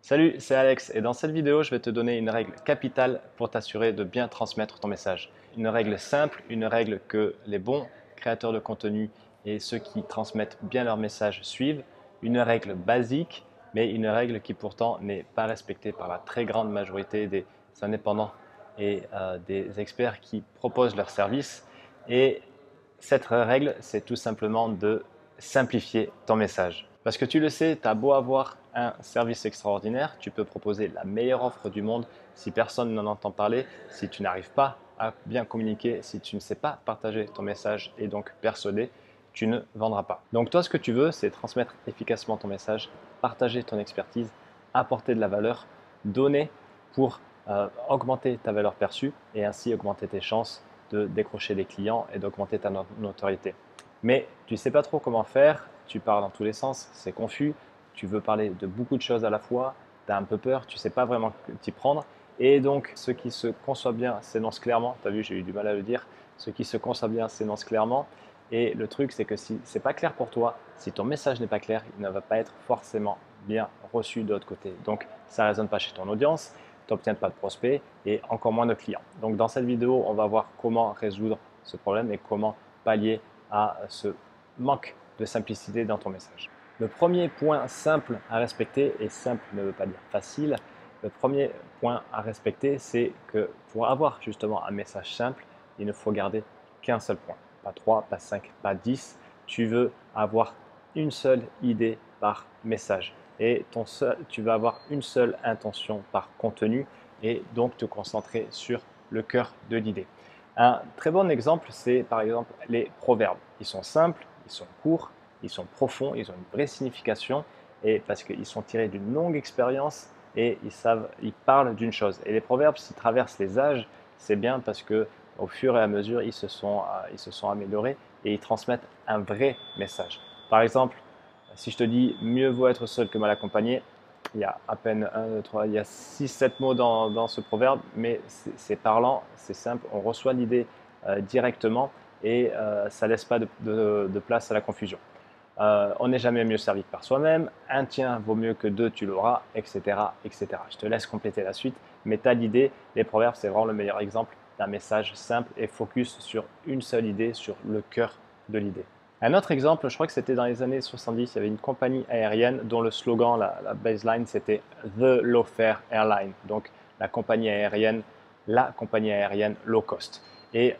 Salut, c'est Alex et dans cette vidéo, je vais te donner une règle capitale pour t'assurer de bien transmettre ton message. Une règle simple, une règle que les bons créateurs de contenu et ceux qui transmettent bien leur message suivent. Une règle basique, mais une règle qui pourtant n'est pas respectée par la très grande majorité des indépendants et des experts qui proposent leurs services. Et cette règle, c'est tout simplement de simplifier ton message. Parce que tu le sais, tu as beau avoir un service extraordinaire, tu peux proposer la meilleure offre du monde. Si personne n'en entend parler, si tu n'arrives pas à bien communiquer, si tu ne sais pas partager ton message et donc persuader, tu ne vendras pas. Donc toi, ce que tu veux, c'est transmettre efficacement ton message, partager ton expertise, apporter de la valeur, donner pour augmenter ta valeur perçue et ainsi augmenter tes chances de décrocher des clients et d'augmenter ta notoriété. Mais tu ne sais pas trop comment faire, tu parles dans tous les sens, c'est confus, tu veux parler de beaucoup de choses à la fois, tu as un peu peur, tu ne sais pas vraiment t'y prendre. Et donc, ce qui se conçoit bien s'énonce clairement. Tu as vu, j'ai eu du mal à le dire. Ce qui se conçoit bien s'énonce clairement. Et le truc, c'est que si ce n'est pas clair pour toi, si ton message n'est pas clair, il ne va pas être forcément bien reçu de l'autre côté. Donc, ça ne résonne pas chez ton audience, tu n'obtiens pas de prospects et encore moins de clients. Donc, dans cette vidéo, on va voir comment résoudre ce problème et comment pallier à ce manque de simplicité dans ton message. Le premier point simple à respecter, et simple ne veut pas dire facile, le premier point à respecter, c'est que pour avoir justement un message simple, il ne faut garder qu'un seul point. Pas 3, pas 5, pas 10. Tu veux avoir une seule idée par message. Et tu vas avoir une seule intention par contenu et donc te concentrer sur le cœur de l'idée. Un très bon exemple, c'est par exemple les proverbes. Ils sont simples, ils sont courts, ils sont profonds, ils ont une vraie signification et parce qu'ils sont tirés d'une longue expérience et ils parlent d'une chose. Et les proverbes, s'ils traversent les âges, c'est bien parce que au fur et à mesure, ils se sont améliorés et ils transmettent un vrai message. Par exemple, si je te dis mieux vaut être seul que mal accompagné, il y a à peine 1, 2, 3, il y a 6, 7 mots dans ce proverbe, mais c'est parlant, c'est simple, on reçoit l'idée directement et ça ne laisse pas de place à la confusion. On n'est jamais mieux servi que par soi-même, un tien vaut mieux que deux, tu l'auras, etc., etc. Je te laisse compléter la suite, mais tu as l'idée, les proverbes, c'est vraiment le meilleur exemple d'un message simple et focus sur une seule idée, sur le cœur de l'idée. Un autre exemple, je crois que c'était dans les années 70, il y avait une compagnie aérienne dont le slogan, la baseline, c'était The Low Fare Airline, donc la compagnie aérienne low cost. Et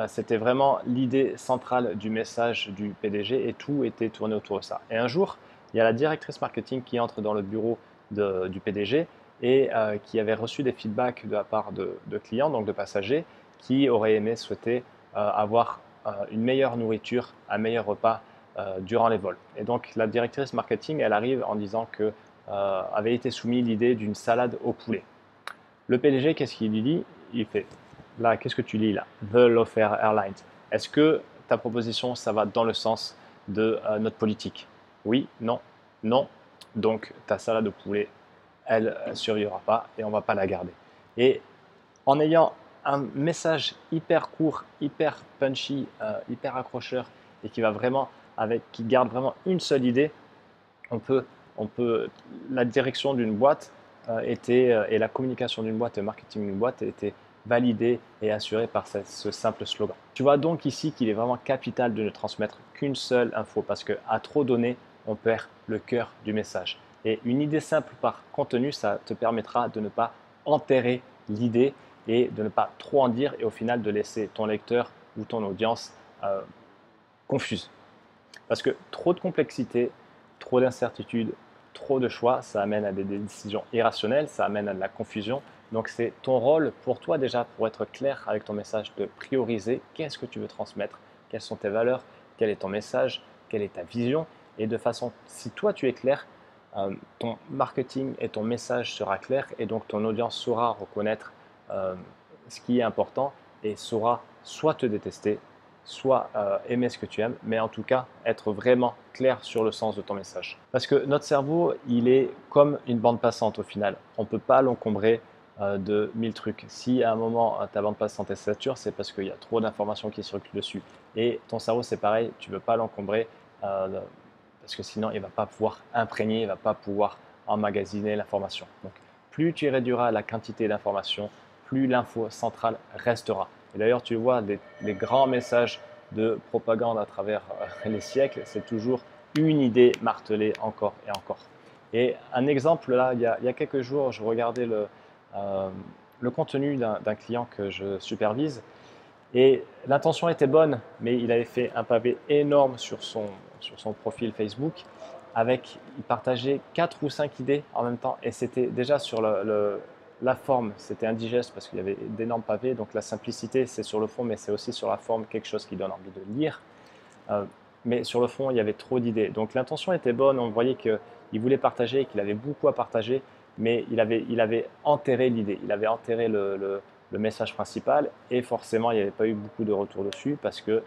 c'était vraiment l'idée centrale du message du PDG et tout était tourné autour de ça. Et un jour, il y a la directrice marketing qui entre dans le bureau du PDG et qui avait reçu des feedbacks de la part de clients, donc de passagers, qui auraient aimé souhaiter avoir une meilleure nourriture, un meilleur repas durant les vols. Et donc la directrice marketing, elle arrive en disant que avait été soumise l'idée d'une salade au poulet. Le PDG, qu'est-ce qu'il lui dit? Il fait, là, qu'est-ce que tu lis là? The Lawfare Airlines. Est-ce que ta proposition, ça va dans le sens de notre politique? Oui, non, non. Donc ta salade au poulet, elle ne survivra pas et on ne va pas la garder. Et en ayant un message hyper court, hyper punchy, hyper accrocheur et qui garde vraiment une seule idée, on peut, la direction d'une boîte et la communication d'une boîte et le marketing d'une boîte était validée et assurée par ce simple slogan. Tu vois donc ici qu'il est vraiment capital de ne transmettre qu'une seule info parce qu'à trop donner, on perd le cœur du message. Et une idée simple par contenu, ça te permettra de ne pas enterrer l'idée et de ne pas trop en dire et au final de laisser ton lecteur ou ton audience confuse. Parce que trop de complexité, trop d'incertitude, trop de choix, ça amène à des décisions irrationnelles, ça amène à de la confusion. Donc c'est ton rôle pour toi déjà, pour être clair avec ton message, de prioriser qu'est-ce que tu veux transmettre, quelles sont tes valeurs, quel est ton message, quelle est ta vision. Et de façon, si toi tu es clair, ton marketing et ton message sera clair et donc ton audience saura reconnaître ce qui est important et saura soit te détester, soit aimer ce que tu aimes, mais en tout cas être vraiment clair sur le sens de ton message. Parce que notre cerveau, il est comme une bande passante au final. On ne peut pas l'encombrer de 1000 trucs. Si à un moment ta bande passante est sature, c'est parce qu'il y a trop d'informations qui circulent dessus. Et ton cerveau, c'est pareil, tu ne veux pas l'encombrer parce que sinon il ne va pas pouvoir imprégner, il ne va pas pouvoir emmagasiner l'information. Donc, plus tu réduiras la quantité d'informations, plus l'info centrale restera. Et d'ailleurs, tu vois, les grands messages de propagande à travers les siècles, c'est toujours une idée martelée encore et encore. Et un exemple, là, il y a quelques jours, je regardais le contenu d'un client que je supervise et l'intention était bonne, mais il avait fait un pavé énorme sur son profil Facebook il partageait 4 ou 5 idées en même temps et c'était déjà sur la forme, c'était indigeste parce qu'il y avait d'énormes pavés, donc la simplicité c'est sur le fond mais c'est aussi sur la forme quelque chose qui donne envie de lire. Euh, mais sur le fond il y avait trop d'idées, donc l'intention était bonne, on voyait qu'il voulait partager et qu'il avait beaucoup à partager, mais il avait enterré l'idée, il avait enterré le message principal et forcément il n'y avait pas eu beaucoup de retours dessus parce que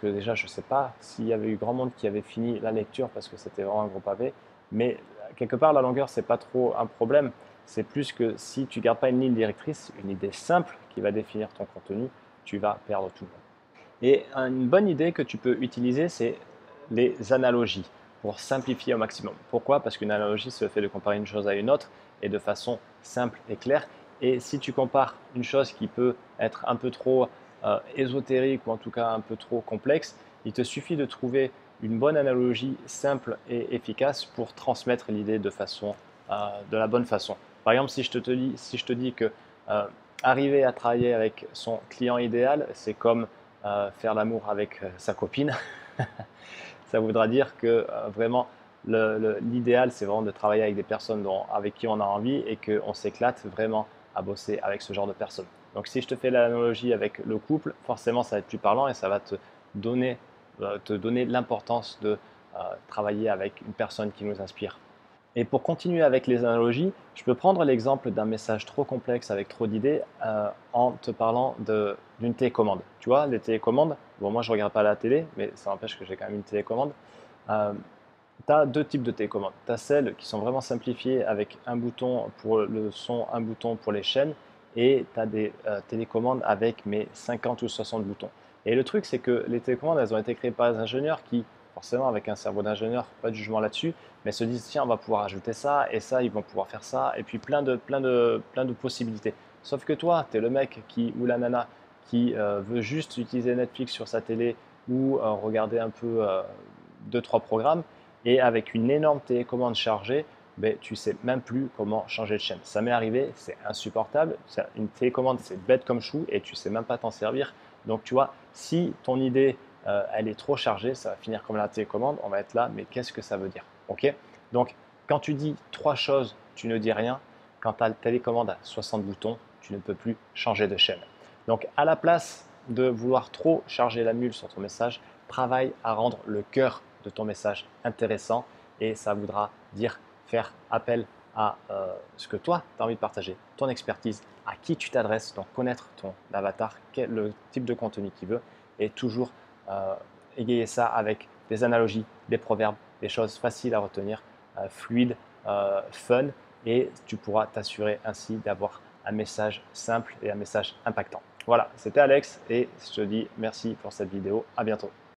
déjà je ne sais pas s'il y avait eu grand monde qui avait fini la lecture parce que c'était vraiment un gros pavé, mais quelque part la longueur c'est pas trop un problème, c'est plus que si tu ne gardes pas une ligne directrice, une idée simple qui va définir ton contenu, tu vas perdre tout. Et une bonne idée que tu peux utiliser c'est les analogies pour simplifier au maximum. Pourquoi? Parce qu'une analogie, c'est le fait de comparer une chose à une autre et de façon simple et claire. Et si tu compares une chose qui peut être un peu trop ésotérique ou en tout cas un peu trop complexe, il te suffit de trouver une bonne analogie simple et efficace pour transmettre l'idée de la bonne façon. Par exemple, si je te dis que arriver à travailler avec son client idéal, c'est comme faire l'amour avec sa copine. Ça voudra dire que vraiment l'idéal, c'est vraiment de travailler avec des personnes avec qui on a envie et qu'on s'éclate vraiment à bosser avec ce genre de personnes. Donc si je te fais l'analogie avec le couple, forcément ça va être plus parlant et ça va donner, te donner l'importance de travailler avec une personne qui nous inspire. Et pour continuer avec les analogies, je peux prendre l'exemple d'un message trop complexe avec trop d'idées en te parlant d'une télécommande. Tu vois, les télécommandes, bon moi je ne regarde pas la télé, mais ça n'empêche que j'ai quand même une télécommande. Tu as deux types de télécommandes. Tu as celles qui sont vraiment simplifiées avec un bouton pour le son, un bouton pour les chaînes, et tu as des télécommandes avec 50 ou 60 boutons. Et le truc, c'est que les télécommandes, elles ont été créées par des ingénieurs qui, forcément avec un cerveau d'ingénieur, pas de jugement là-dessus, mais se disent tiens, on va pouvoir ajouter ça, et ça, ils vont pouvoir faire ça, et puis plein de possibilités. Sauf que toi, tu es le mec ou la nana qui veut juste utiliser Netflix sur sa télé ou regarder un peu 2-3 programmes, et avec une énorme télécommande chargée, ben, tu ne sais même plus comment changer de chaîne. Ça m'est arrivé, c'est insupportable. Une télécommande, c'est bête comme chou et tu ne sais même pas t'en servir. Donc tu vois, si ton idée, elle est trop chargée, ça va finir comme la télécommande, on va être là, mais qu'est-ce que ça veut dire? Ok. Donc quand tu dis 3 choses, tu ne dis rien. Quand tu as la télécommande à 60 boutons, tu ne peux plus changer de chaîne. Donc à la place de vouloir trop charger la mule sur ton message, travaille à rendre le cœur de ton message intéressant et ça voudra dire faire appel à ce que toi, tu as envie de partager, ton expertise, à qui tu t'adresses, donc connaître ton avatar, le type de contenu qu'il veut et toujours égayer ça avec des analogies, des proverbes, des choses faciles à retenir, fluides, fun et tu pourras t'assurer ainsi d'avoir un message simple et un message impactant. Voilà, c'était Alex et je te dis merci pour cette vidéo. À bientôt.